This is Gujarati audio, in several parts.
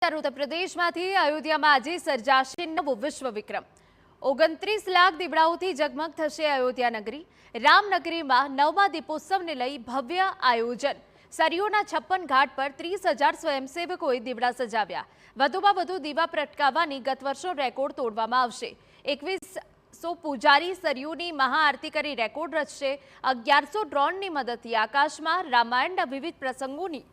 उत्तर प्रदेशમાંથી અયોધ્યામાં આજે સર્જાશે નવો વિશ્વ વિક્રમ। 29 લાખ દીવડાઓથી જગમગ થશે અયોધ્યા નગરી। રામનગરીમાં નવમા દીપોત્સવને લઈ ભવ્ય આયોજન। સરયુના 56 ઘાટ પર 30,000 સ્વયંસેવકોએ દીવડા સજાવ્યા। વધુમાં વધુ દીવા પ્રગટાવવાની ગત વર્ષનો રેકોર્ડ તોડવામાં આવશે। 2100 પૂજારી સરયુની મહાઆરતી કરી રેકોર્ડ રચશે। 1100 ડ્રોનની મદદથી આકાશમાં રામાયણના વિવિધ પ્રસંગોની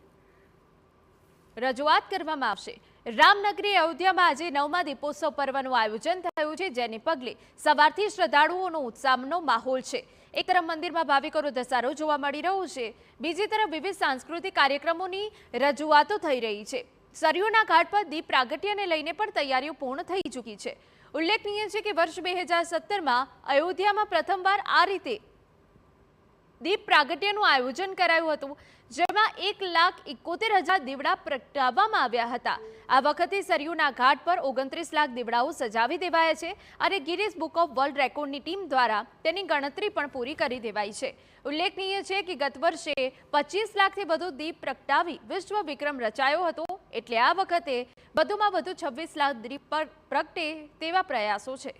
રજૂઆત કરવામાં આવશે। રામનગરી અયોધ્યામાં આજે નવમા દીપોત્સવ પર્વનું આયોજન થયું છે, જેને પગલે સવારથી શ્રદ્ધાળુઓનો ઉત્સાહનો માહોલ છે। એક તરફ મંદિરમાં ભાવિકોનો ધસારો જોવા મળી રહ્યો છે, બીજી તરફ વિવિધ સાંસ્કૃતિક કાર્યક્રમોની રજૂઆતો થઈ રહી છે। સરયુના ઘાટ પર દીપ પ્રાગટ્યને લઈને પણ તૈયારીઓ પૂર્ણ થઈ ચૂકી છે। ઉલ્લેખનીય છે કે વર્ષ 2017માં અયોધ્યામાં પ્રથમવાર આ રીતે દીપ પ્રાગટ્યનું આયોજન કરાયું હતું, જેમાં 1,71,000 દીવડા પ્રગટાવવામાં આવ્યા હતા। આ વખતે સરયુના ઘાટ પર 29 લાખ દીવડાઓ સજાવી દેવાયા છે અને ગિનિસ બુક ઓફ વર્લ્ડ રેકોર્ડની ટીમ દ્વારા તેની ગણતરી પણ પૂરી કરી દેવાઈ છે। ઉલ્લેખનીય છે કે ગત વર્ષે 25 લાખથી વધુ દીપ પ્રગટાવી વિશ્વ વિક્રમ રચાયો હતો, એટલે આ વખતે વધુમાં વધુ 26 લાખ દીપ પ્રગટે તેવા પ્રયાસો છે।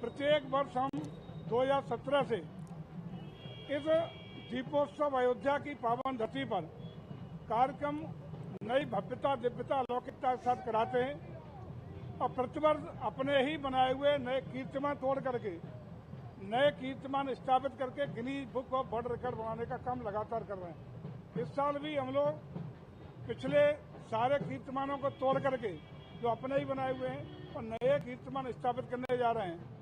प्रत्येक वर्ष हम 2017 से इस दीपोत्सव अयोध्या की पावन धरती पर कार्यक्रम नई भव्यता दिव्यता अलौकिकता के साथ कराते हैं और प्रतिवर्ष अपने ही बनाए हुए नए कीर्तिमान तोड़ करके नए कीर्तिमान स्थापित करके Guinness book of world record बनाने का काम लगातार कर रहे हैं। इस साल भी हम लोग पिछले सारे कीर्तिमानों को तोड़ करके जो अपने ही बनाए हुए हैं और नए कीर्तिमान स्थापित करने जा रहे हैं।